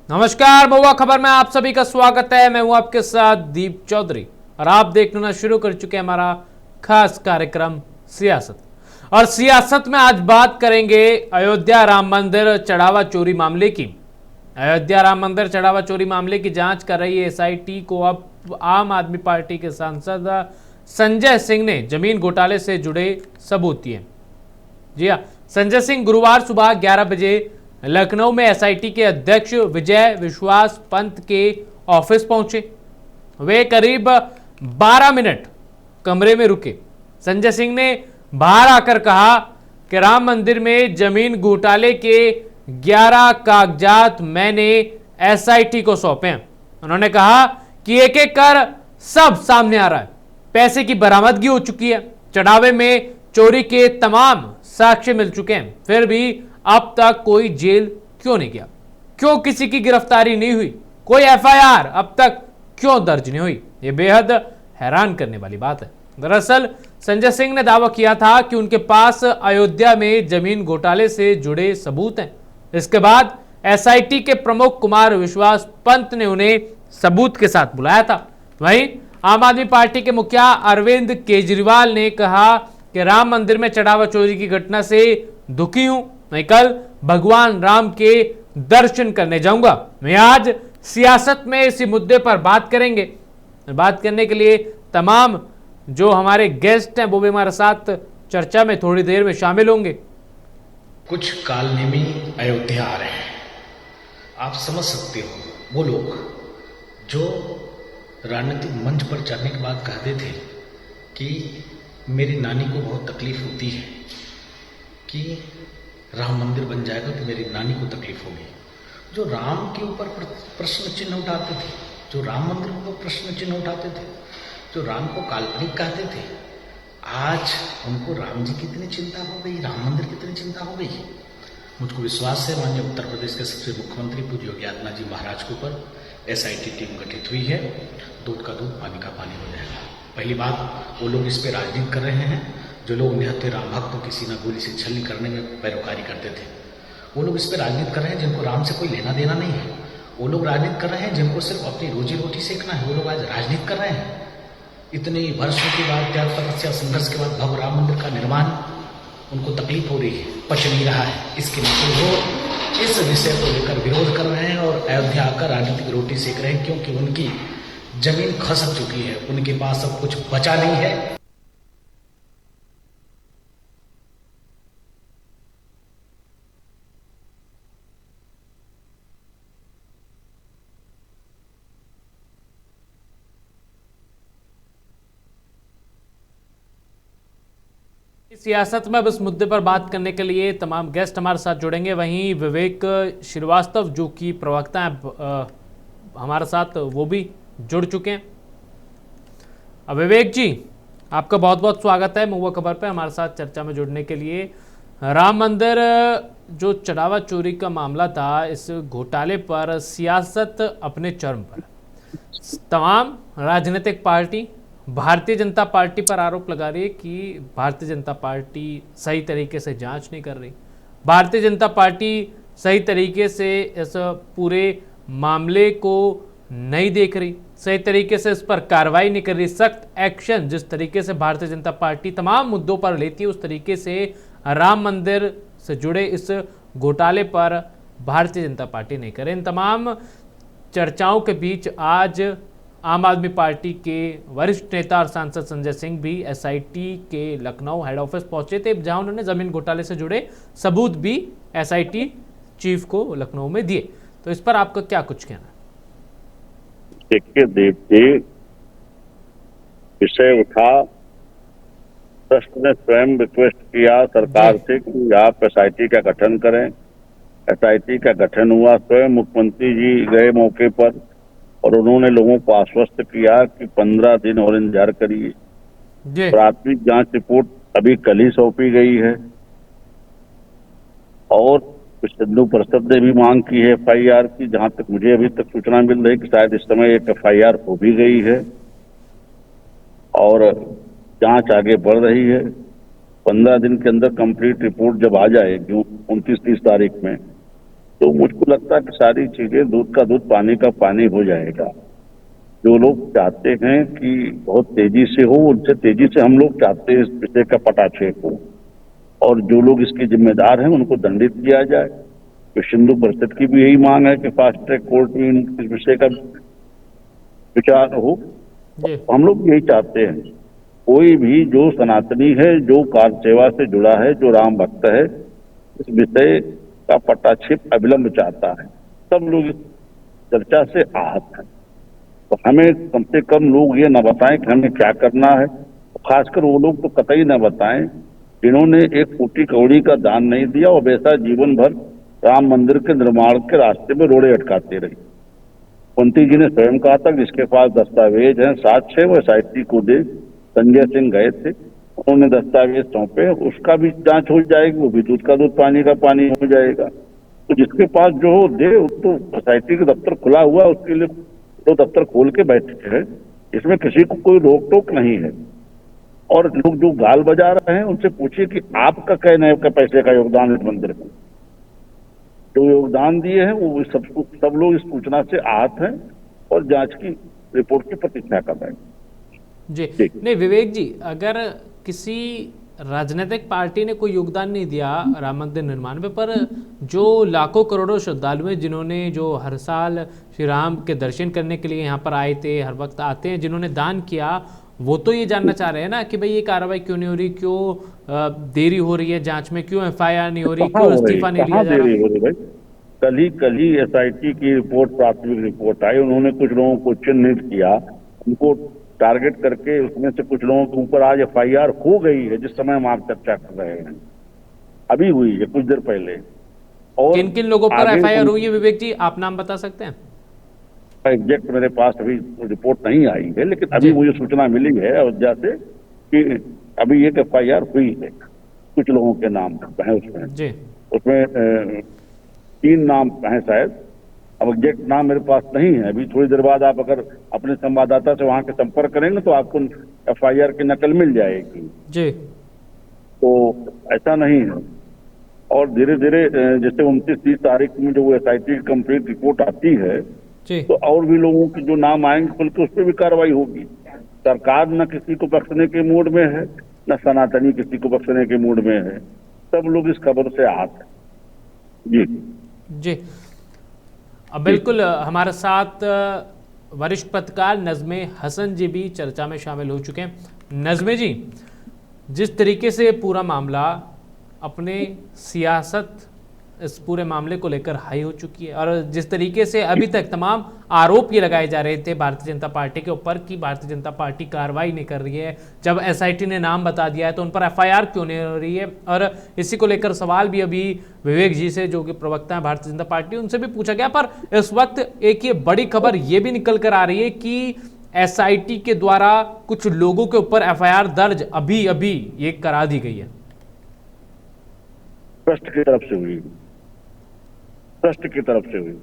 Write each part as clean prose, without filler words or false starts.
नमस्कार, महुआ खबर में आप सभी का स्वागत है। मैं हूं आपके साथ दीप चौधरी और आप देखना शुरू कर चुके हैं हमारा खास कार्यक्रम सियासत। और सियासत में आज बात करेंगे अयोध्या राम मंदिर चढ़ावा चोरी मामले की। अयोध्या राम मंदिर चढ़ावा चोरी मामले की जांच कर रही एसआईटी को अब आम आदमी पार्टी के सांसद संजय सिंह ने जमीन घोटाले से जुड़े सबूत दिए। जी हाँ, संजय सिंह गुरुवार सुबह 11 बजे लखनऊ में एसआईटी के अध्यक्ष विजय विश्वास पंत के ऑफिस पहुंचे। वे करीब 12 मिनट कमरे में रुके। संजय सिंह ने बाहर आकर कहा कि राम मंदिर में जमीन घोटाले के 11 कागजात मैंने एसआईटी को सौंपे हैं। उन्होंने कहा कि एक एक कर सब सामने आ रहा है। पैसे की बरामदगी हो चुकी है। चढ़ावे में चोरी के तमाम साक्ष्य मिल चुके हैं। फिर भी अब तक कोई जेल क्यों नहीं गया? क्यों किसी की गिरफ्तारी नहीं हुई? कोई एफआईआर अब तक क्यों दर्ज नहीं हुई? यह बेहद हैरान करने वाली बात है। दरअसल संजय सिंह ने दावा किया था कि उनके पास अयोध्या में जमीन घोटाले से जुड़े सबूत हैं। इसके बाद एसआईटी के प्रमुख कुमार विश्वास पंत ने उन्हें सबूत के साथ बुलाया था। वहीं आम आदमी पार्टी के मुखिया अरविंद केजरीवाल ने कहा कि राम मंदिर में चढ़ावा चोरी की घटना से दुखी हूं। मैं कल भगवान राम के दर्शन करने जाऊंगा। मैं आज सियासत में इसी मुद्दे पर बात करेंगे। बात करने के लिए तमाम जो हमारे गेस्ट हैं वो भी हमारे साथ चर्चा में थोड़ी देर में शामिल होंगे। कुछ कालनेमी अयोध्या आ रहे हैं। आप समझ सकते हो वो लोग जो राजनीतिक मंच पर चढ़ने के बाद कहते थे कि मेरी नानी को बहुत तकलीफ होती है कि राम मंदिर बन जाएगा तो मेरी नानी को तकलीफ होगी। जो राम के ऊपर प्रश्न चिन्ह उठाते थे, जो राम मंदिर के ऊपर प्रश्न चिन्ह उठाते थे, जो राम को काल्पनिक कहते थे, आज उनको राम जी की इतनी चिंता हो गई, राम मंदिर की इतनी चिंता हो गई। मुझको विश्वास है माननीय उत्तर प्रदेश के सबसे मुख्यमंत्री पूज्य योगी आदित्यनाथ जी महाराज के ऊपर एसआईटी टीम गठित हुई है। दूध का दूध पानी का पानी हो जाएगा। पहली बात, वो लोग इस पर राजनीति कर रहे हैं। जो लोग निहत्थे राम भक्तों की सीना गोली से छलनी करने में पैरोकारी करते थे, वो लोग इस पर राजनीति कर रहे हैं जिनको राम से कोई लेना देना नहीं है। वो लोग राजनीति कर रहे हैं जिनको सिर्फ अपनी रोजी रोटी सेकना है। वो लोग आज राजनीति कर रहे हैं। इतने वर्षों के बाद, त्याग तपस्या संघर्ष के बाद भव्य राम मंदिर का निर्माण उनको तकलीफ हो रही है, पच नहीं रहा है। इसके नीचे वो इस विषय को लेकर विरोध कर रहे हैं और अयोध्या आकर राजनीतिक रोटी सेक रहे हैं, क्योंकि उनकी जमीन खसक चुकी है। उनके पास अब कुछ बचा नहीं है। सियासत में अब इस मुद्दे पर बात करने के लिए तमाम गेस्ट हमारे साथ जुड़ेंगे। वहीं विवेक श्रीवास्तव जो कि प्रवक्ता हैं हमारे साथ, वो भी जुड़ चुके हैं। अब विवेक जी, आपका बहुत बहुत स्वागत है महुआ खबर पे हमारे साथ चर्चा में जुड़ने के लिए। राम मंदिर जो चढ़ावा चोरी का मामला था, इस घोटाले पर सियासत अपने चरम पर। तमाम राजनीतिक पार्टी भारतीय जनता पार्टी पर आरोप लगा रही है कि भारतीय जनता पार्टी सही तरीके से जांच नहीं कर रही। भारतीय जनता पार्टी सही तरीके से इस पूरे मामले को नहीं देख रही, सही तरीके से इस पर कार्रवाई नहीं कर रही। सख्त एक्शन जिस तरीके से भारतीय जनता पार्टी तमाम मुद्दों पर लेती है, उस तरीके से राम मंदिर से जुड़े इस घोटाले पर भारतीय जनता पार्टी नहीं करे। इन तमाम चर्चाओं के बीच आज आम आदमी पार्टी के वरिष्ठ नेता और सांसद संजय सिंह भी एसआईटी के लखनऊ हेड ऑफिस पहुंचे थे, जहां उन्होंने जमीन घोटाले से जुड़े सबूत भी एसआईटी चीफ को लखनऊ में दिए। तो इस पर आपका क्या कुछ कहना है? देखिए देव जी, विषय उठा, ट्रस्ट ने स्वयं रिक्वेस्ट किया सरकार से कि आप एसआईटी का गठन करें। एसआईटी का गठन हुआ। स्वयं मुख्यमंत्री जी गए मौके पर और उन्होंने लोगों को आश्वस्त किया कि 15 दिन और इंतजार करिए। प्राथमिक जांच रिपोर्ट अभी कल ही सौंपी गई है और सिंधु परिषद ने भी मांग की है एफआईआर की। जहां तक मुझे अभी तक सूचना मिल रही है कि शायद इस समय एक एफआईआर हो भी गई है और जांच आगे बढ़ रही है। 15 दिन के अंदर कंप्लीट रिपोर्ट जब आ जाएगी 29-30 तारीख में, तो मुझको लगता है कि सारी चीजें दूध का दूध पानी का पानी हो जाएगा। जो लोग चाहते हैं कि बहुत तेजी से हो, उनसे तेजी से हम लोग चाहते हैं इस विषय का पटाक्षेप हो, और जो लोग इसके जिम्मेदार हैं उनको दंडित किया जाए। तो सिंधु परिषद की भी यही मांग है कि फास्ट ट्रैक कोर्ट में इस विषय का विचार हो। जी हम लोग यही चाहते हैं, कोई भी जो सनातनी है, जो कार सेवा से जुड़ा है, जो राम भक्त है, इस विषय का पटाक्षेप अविलंब चाहता है। सब लोग इस चर्चा से आहत हैं, तो हमें कम से कम लोग ये न बताएं कि हमें क्या करना है। खासकर वो लोग तो कतई न बताएं जिन्होंने एक फूटी कौड़ी का दान नहीं दिया और वैसा जीवन भर राम मंदिर के निर्माण के रास्ते में रोड़े अटकाते रहे। कुंती जी ने स्वयं कहा था जिसके पास दस्तावेज हैं साक्ष्य वो SIT को दे। संजय सिंह गए थे, उन्होंने दस्तावेज सौंपे, उसका भी जांच हो जाएगी, वो भी दूध का दूध पानी का पानी हो जाएगा। तो जिसके पास जो हो दे, तो SIT का दफ्तर खुला हुआ है, उसके लिए तो दफ्तर खोल के बैठे हैं, इसमें किसी को कोई रोक टोक नहीं है। और लोग जो गाल बजा रहे हैं उनसे पूछिए कि आपका कहने का पैसे का योगदान इस मंदिर में, जो योगदान दिए हैं वो सब लोग इस सूचना से आहत हैं और जांच की रिपोर्ट की प्रतीक्षा कर रहे हैं। जी जी। नहीं विवेक जी, अगर किसी राजनीतिक पार्टी ने कोई योगदान नहीं दिया राम मंदिर निर्माण में, पर जो लाखों करोड़ों श्रद्धालु हैं जिन्होंने जो हर साल श्री राम के दर्शन करने के लिए यहाँ पर आए थे, हर वक्त आते हैं, जिन्होंने दान किया, वो तो ये जानना चाह रहे हैं ना कि भाई ये कार्रवाई क्यों नहीं हो रही, क्यों देरी हो रही है जांच में, क्यों FIR नहीं हो रही, क्यों इस्तीफा नहीं लिया जा रहा। देरी हो रही भाई? कल ही SIT की रिपोर्ट, प्राथमिक रिपोर्ट आई, उन्होंने कुछ लोगों को चिन्हित किया, उनको टारगेट करके उसमें से कुछ लोगों के ऊपर आज FIR हो गई है, जिस समय हम आप चर्चा कर रहे हैं अभी हुई है कुछ देर पहले। और किन किन लोगों पर आगे FIR हुई है विवेक जी, आप नाम बता सकते हैं? एग्जैक्ट मेरे पास अभी रिपोर्ट नहीं आई है, लेकिन अभी जी। मुझे सूचना मिली है अयोध्या से कि अभी एक FIR हुई है कुछ लोगों के नाम है उसमें। जी उसमें 3 नाम हैं शायद, अब एग्जैक्ट नाम मेरे पास नहीं है। अभी थोड़ी देर बाद आप अगर अपने संवाददाता से वहां के संपर्क करेंगे तो आपको FIR की नकल मिल जाएगी। जी तो ऐसा नहीं है, और धीरे धीरे जैसे 29-30 तारीख में जो SIT की कंप्लीट रिपोर्ट आती है जी तो और भी लोगों के जो नाम आएंगे खुल के उस पर भी कार्रवाई होगी। सरकार न किसी को बख्शने के मूड में है, न सनातनी किसी को बख्शने के मूड में है। सब लोग इस खबर से आहत हैं। जी जी। अब बिल्कुल हमारे साथ वरिष्ठ पत्रकार नज़्मे हसन जी भी चर्चा में शामिल हो चुके हैं। नज़्मे जी, जिस तरीके से पूरा मामला अपने सियासत इस पूरे मामले को लेकर हाई हो चुकी है, और जिस तरीके से अभी तक तमाम आरोप ये लगाए जा रहे थे भारतीय जनता पार्टी के ऊपर कि भारतीय जनता पार्टी कार्रवाई नहीं कर रही है, जब SIT ने नाम बता दिया है तो उन पर FIR क्यों नहीं हो रही है, और इसी को लेकर सवाल भी अभी विवेक जी से जो कि प्रवक्ता है भारतीय जनता पार्टी, उनसे भी पूछा गया। पर इस वक्त एक ये बड़ी खबर ये भी निकल कर आ रही है कि SIT के द्वारा कुछ लोगों के ऊपर FIR दर्ज अभी अभी ये करा दी गई है। ट्रस्ट की तरफ से हुई, ट्रस्ट की तरफ से हुई।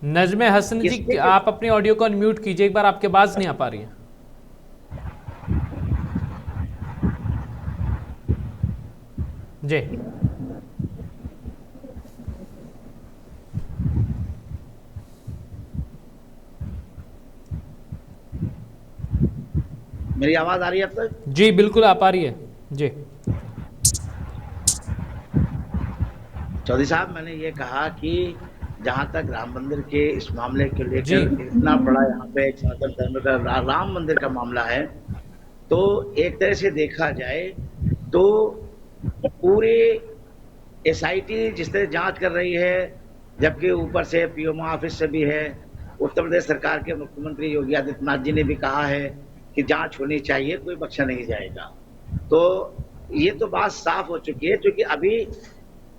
नज़्मे हसन जी, आप अपनी ऑडियो को अनम्यूट कीजिए एक बार, आपकी आवाज नहीं आ पा रही है। जी मेरी आवाज आ रही है अब तक? जी बिल्कुल आ पा रही है। जी चौधरी साहब, मैंने ये कहा कि जहां तक राम मंदिर के इस मामले को जी। लेकर इतना बड़ा यहाँ पे एक सनातन धर्म का राम मंदिर का मामला है, तो एक तरह से देखा जाए तो पूरे SIT जिस तरह जांच कर रही है, जबकि ऊपर से PMO ऑफिस से भी है, उत्तर प्रदेश सरकार के मुख्यमंत्री योगी आदित्यनाथ जी ने भी कहा है कि जांच होनी चाहिए, कोई बख्शा नहीं जाएगा। तो ये तो बात साफ हो चुकी है, क्योंकि अभी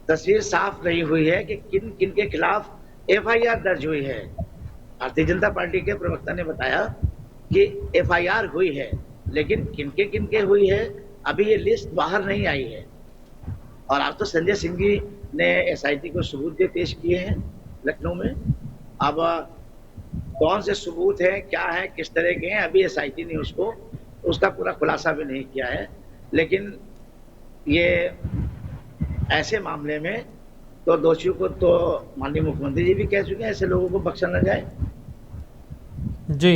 तस्वीर साफ नहीं हुई है कि किन किन के खिलाफ FIR दर्ज हुई है। भारतीय जनता पार्टी के प्रवक्ता ने बताया कि FIR हुई है, लेकिन किन के हुई है अभी ये लिस्ट बाहर नहीं आई है। और आज तो संजय सिंह जी ने SIT को सबूत भी पेश किए हैं लखनऊ में। अब कौन से सबूत हैं, क्या है, किस तरह के हैं, अभी एसआईटी ने उसका पूरा खुलासा भी नहीं किया है। लेकिन ये ऐसे मामले में तो दोषियों को तो माननीय मुख्यमंत्री जी भी कह चुके हैं, ऐसे लोगों को बख्शा न जाए। जी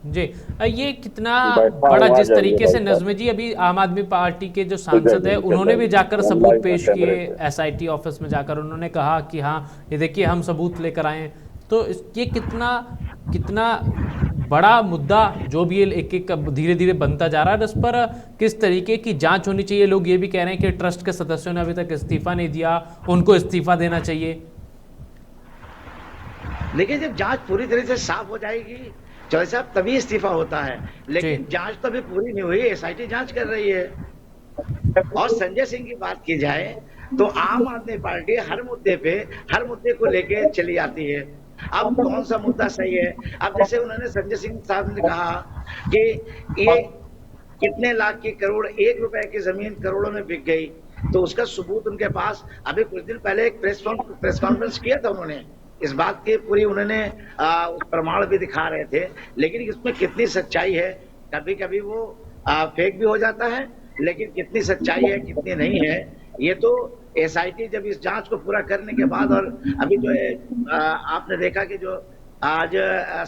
जी। ये कितना बैठा बड़ा, हुआ जिस जाइए तरीके से भाई साहब। नज़्म जी अभी आम आदमी पार्टी के जो सांसद है उन्होंने भी जाकर सबूत पेश किए एसआईटी ऑफिस में जाकर, उन्होंने कहा कि हाँ ये देखिए हम सबूत लेकर आए हैं। तो ये कितना कितना बड़ा मुद्दा जो भी एक एक धीरे धीरे बनता जा रहा है, इस पर किस तरीके की जांच होनी चाहिए। लोग ये भी कह रहे हैं कि ट्रस्ट के सदस्यों ने अभी तक इस्तीफा नहीं दिया, उनको इस्तीफा देना चाहिए। देखिए, जब जांच पूरी तरह से साफ हो जाएगी चौधरी साहब तभी इस्तीफा होता है, लेकिन जांच तो अभी पूरी नहीं हुई, एसआईटी जांच कर रही है। और संजय सिंह की बात की जाए तो आम आदमी पार्टी हर मुद्दे को लेके चली आती है। अब कौन सा मुद्दा सही है? अब जैसे उन्होंने संजय सिंह साहब ने कहा कि ये कितने लाख की करोड़, 1 रुपए की जमीन करोड़ों में बिक गई, तो उसका सबूत उनके पास, अभी कुछ दिन पहले एक प्रेस कॉन्फ्रेंस किया था उन्होंने, इस बात की पूरी उन्होंने प्रमाण भी दिखा रहे थे। लेकिन इसमें कितनी सच्चाई है, कभी कभी वो फेक भी हो जाता है, लेकिन कितनी सच्चाई है कितनी नहीं है, ये तो एसआईटी जब इस जांच को पूरा करने के बाद, और अभी जो है आपने देखा कि जो आज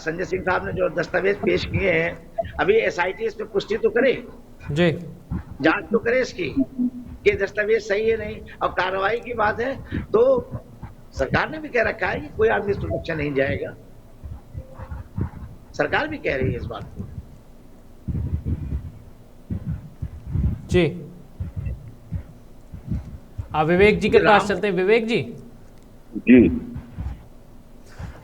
संजय सिंह साहब ने जो दस्तावेज पेश किए हैं, अभी एसआईटी इस पे पुष्टि तो करे जी, जांच तो करे इसकी कि दस्तावेज सही है नहीं। और कार्रवाई की बात है तो सरकार ने भी कह रखा है कि कोई आदमी सुरक्षा नहीं जाएगा, सरकार भी कह रही है इस बात को। जी आप विवेक जी के पास चलते हैं। विवेक जी जी,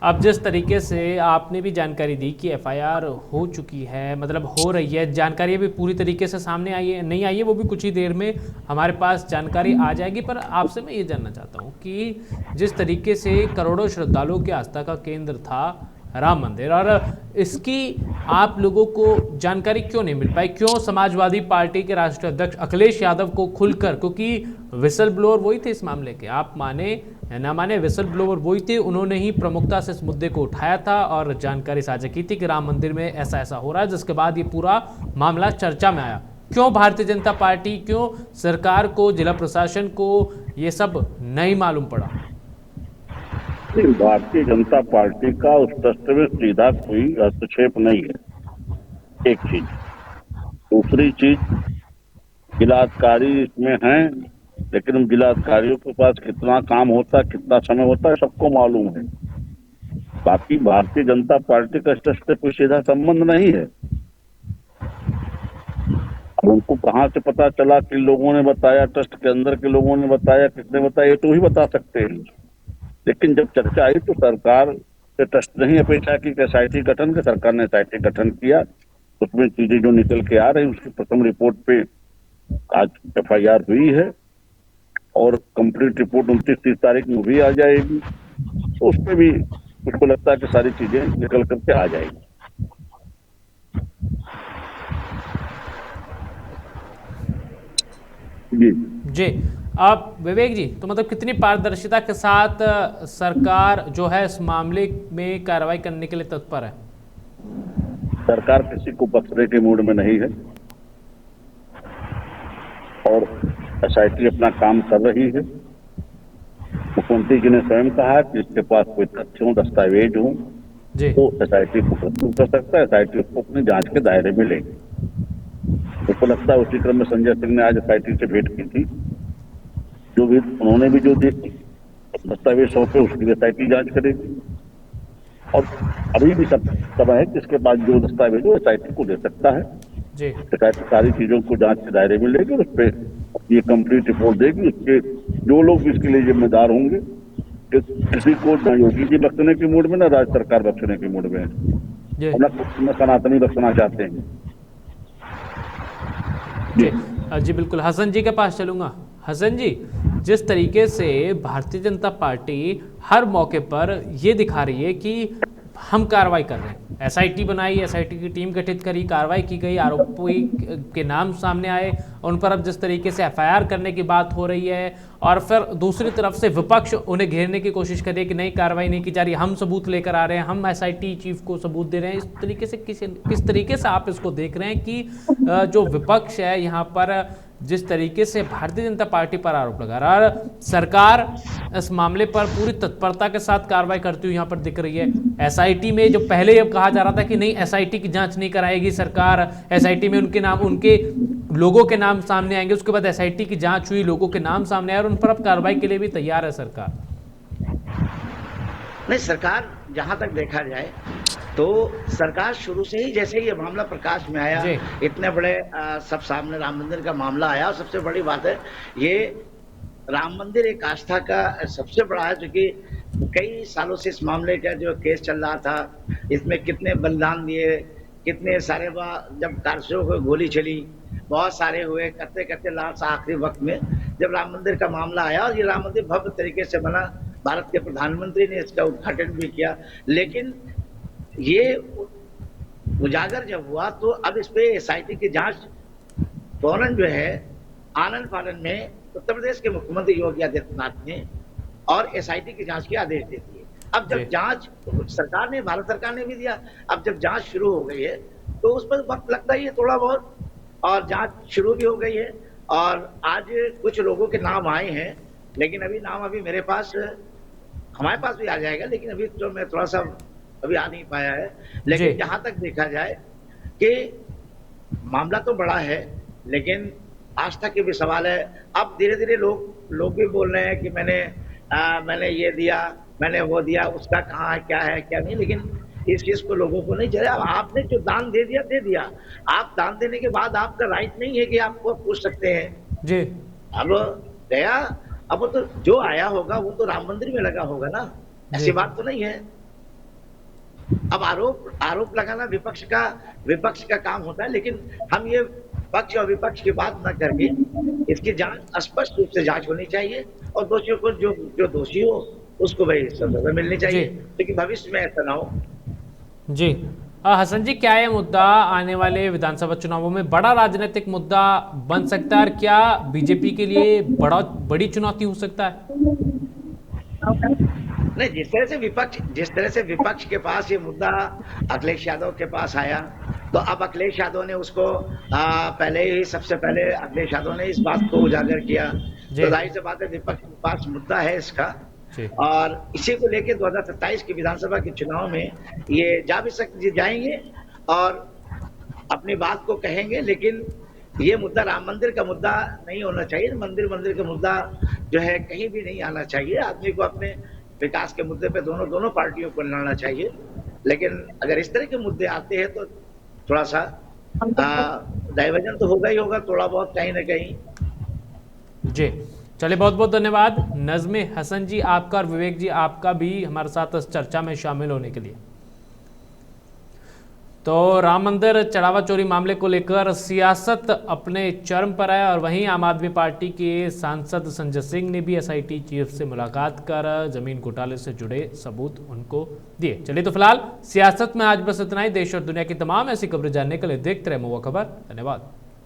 अब जिस तरीके से आपने भी जानकारी दी कि एफआईआर हो चुकी है, मतलब हो रही है, जानकारी अभी पूरी तरीके से सामने आई है नहीं आई है, वो भी कुछ ही देर में हमारे पास जानकारी आ जाएगी। पर आपसे मैं ये जानना चाहता हूँ कि जिस तरीके से करोड़ों श्रद्धालुओं की आस्था का केंद्र था राम मंदिर, और इसकी आप लोगों को जानकारी क्यों नहीं मिल पाई? क्यों समाजवादी पार्टी के राष्ट्रीय अध्यक्ष अखिलेश यादव को खुलकर, क्योंकि विसल ब्लोअर वही थे इस मामले के, आप माने या ना माने विसल ब्लोअर वही थे, उन्होंने ही प्रमुखता से इस मुद्दे को उठाया था और जानकारी साझा की थी कि राम मंदिर में ऐसा ऐसा हो रहा है, जिसके बाद ये पूरा मामला चर्चा में आया। क्यों भारतीय जनता पार्टी, क्यों सरकार को, जिला प्रशासन को ये सब नहीं मालूम पड़ा? भारतीय जनता पार्टी का उस ट्रस्ट में सीधा कोई हस्तक्षेप नहीं है, एक चीज। दूसरी चीज, जिलाधिकारी इसमें हैं, लेकिन उन जिलाधिकारियों के पास कितना काम होता है, कितना समय होता है, सबको मालूम है। बाकी भारतीय जनता पार्टी का इस ट्रस्ट से कोई सीधा संबंध नहीं है। अब उनको कहाँ से पता चला, किन लोगों ने बताया, ट्रस्ट के अंदर के लोगों ने बताया, किसने बताया, ये तो ही बता सकते हैं। लेकिन जब चर्चा आई तो सरकार से ट्रस्ट नहीं अपेक्षा की एसआईटी गठन के, सरकार ने एसआईटी गठन किया। उसमें चीजें जो निकल के आ रही, उसकी प्रथम रिपोर्ट पे आज एफआईआर हुई है और कंप्लीट रिपोर्ट 29-30 तारीख में भी आ जाएगी। तो उस पर भी मुझको लगता है कि सारी चीजें निकल करके आ जाएगी। जी जी। अब विवेक जी, तो मतलब कितनी पारदर्शिता के साथ सरकार जो है इस मामले में कार्रवाई करने के लिए तत्पर है? सरकार किसी को बख्शने के मूड में नहीं है और एसआईटी अपना काम कर रही है। मुख्यमंत्री जी ने स्वयं कहा कि इसके पास कोई तथ्य हो, दस्तावेज हो तो एसआईटी को प्रस्तुत कर सकता है, एसआईटी उसको अपनी जांच के दायरे में लेगी। मुझको लगता है उसी क्रम में संजय सिंह ने आज एसआईटी से भेंट की थी, जो भी उन्होंने भी जो दस्तावेज सौंपे उसकी एसआईटी जांच करेगी। और अभी भी सब समय है कि इसके बाद जो दस्तावेज वो एसआईटी को दे सकता है। एसआईटी सारी चीजों को जांच के दायरे में लेगी और उस पर ये कंप्लीट रिपोर्ट देगी। उसके जो लोग भी इसके लिए जिम्मेदार होंगे, किसी को न योगी जी बख्शने के मूड में, न राज्य सरकार बख्शने के मूड में है, न सनातनी बख्शना चाहते हैं। जी बिल्कुल, हसन जी के पास चलूंगा। हसन जी, जिस तरीके से भारतीय जनता पार्टी हर मौके पर ये दिखा रही है कि हम कार्रवाई कर रहे हैं, एसआईटी बनाई, एसआईटी की टीम गठित करी, कार्रवाई की गई, आरोपी के नाम सामने आए, उन पर अब जिस तरीके से एफआईआर करने की बात हो रही है और फिर दूसरी तरफ से विपक्ष उन्हें घेरने की कोशिश कर रही है कि नहीं, कार्रवाई नहीं की जा रही, हम सबूत लेकर आ रहे हैं, हम एसआईटी चीफ को सबूत दे रहे हैं। इस तरीके से किस तरीके से आप इसको देख रहे हैं कि जो विपक्ष है यहाँ पर जिस तरीके से भारतीय जनता पार्टी पर आरोप लगा रहा है, सरकार इस मामले पर पूरी तत्परता के साथ कार्रवाई करती हुई यहाँ पर दिख रही है। एसआईटी में जो पहले अब कहा जा रहा था कि नहीं, एसआईटी की जांच नहीं कराएगी सरकार, एसआईटी में उनके नाम, उनके लोगों के नाम सामने आएंगे, उसके बाद एसआईटी की जांच हुई, लोगों के नाम सामने आए और उन पर अब कार्रवाई के लिए भी तैयार है सरकार। नहीं, सरकार जहां तक देखा जाए तो सरकार शुरू से ही, जैसे ये मामला प्रकाश में आया, इतने बड़े सब सामने राम मंदिर का मामला आया, और सबसे बड़ी बात है ये राम मंदिर एक आस्था का सबसे बड़ा है, जो कि कई सालों से इस मामले का जो केस चल रहा था, इसमें कितने बलिदान दिए, कितने सारे, जब कारसेवकों को गोली चली, बहुत सारे हुए, करते करते लास्ट आखिरी वक्त में जब राम मंदिर का मामला आया, और ये राम मंदिर भव्य तरीके से बना, भारत के प्रधानमंत्री ने इसका उद्घाटन भी किया, लेकिन ये उजागर जब हुआ तो अब इस पे एसआईटी की जांच फौरन जो है आनंद फानन में उत्तर प्रदेश के मुख्यमंत्री योगी आदित्यनाथ ने और एसआईटी की जांच के आदेश दे दिए। अब जब जांच सरकार ने, भारत सरकार ने भी दिया, अब जब जांच शुरू हो गई है तो उस पर वक्त लगता ही है थोड़ा बहुत, और जांच शुरू भी हो गई है, और आज कुछ लोगों के नाम आए हैं, लेकिन अभी नाम अभी मेरे पास, हमारे पास भी आ जाएगा, लेकिन अभी तो मैं थोड़ा सा अभी आ नहीं पाया है। लेकिन जहां तक देखा जाए कि मामला तो बड़ा है, लेकिन आस्था के भी सवाल है। अब धीरे धीरे लोग भी बोल रहे हैं कि मैंने ये दिया, मैंने वो दिया, उसका कहाँ है, क्या है क्या नहीं, लेकिन इस चीज को लोगों को नहीं चले। अब आपने जो दान दे दिया, आप दान देने के बाद आपका राइट नहीं है कि आपको पूछ सकते हैं जी। अब गया, अब वो तो जो आया होगा वो तो राम मंदिर में लगा होगा ना, ऐसी बात तो नहीं है। अब आरोप लगाना विपक्ष का काम होता है, लेकिन हम ये पक्ष और विपक्ष की बात न करके इसकी जांच स्पष्ट रूप से जांच होनी चाहिए, और दोषियों को जो दोषी हो उसको भाई सजा मिलनी चाहिए, क्योंकि भविष्य में ऐसा ना हो। जी हसन जी, क्या ये मुद्दा आने वाले विधानसभा चुनावों में बड़ा राजनीतिक मुद्दा बन सकता है, और क्या बीजेपी के लिए बड़ी चुनौती हो सकता है? नहीं, जिस तरह से विपक्ष के पास ये मुद्दा अखिलेश यादव के पास आया, तो अब अखिलेश यादव ने उसको सबसे पहले अखिलेश यादव ने इस बात को उजागर किया, तो जाहिर सी बात है विपक्ष के पास मुद्दा है इसका, और इसी को लेके 2027 के विधानसभा के चुनाव में ये जाएंगे और अपनी बात को कहेंगे, लेकिन ये मुद्दा राम मंदिर का मुद्दा नहीं होना चाहिए। मंदिर का मुद्दा जो है कहीं भी नहीं आना चाहिए। आदमी को अपने विकास के मुद्दे पे दोनों पार्टियों को लड़ना चाहिए, लेकिन अगर इस तरह के मुद्दे आते हैं तो थोड़ा सा डाइवर्जन तो होगा ही होगा, थोड़ा बहुत कहीं ना कहीं। जी चलिए, बहुत बहुत धन्यवाद नज़्मे हसन जी आपका और विवेक जी आपका भी हमारे साथ इस चर्चा में शामिल होने के लिए। तो राम मंदिर चढ़ावा चोरी मामले को लेकर सियासत अपने चरम पर है, और वहीं आम आदमी पार्टी के सांसद संजय सिंह ने भी एसआईटी चीफ से मुलाकात कर जमीन घोटाले से जुड़े सबूत उनको दिए। चलिए, तो फिलहाल सियासत में आज बस इतना ही। देश और दुनिया की तमाम ऐसी खबरें जानने के लिए देखते रहे महुआ खबर। धन्यवाद।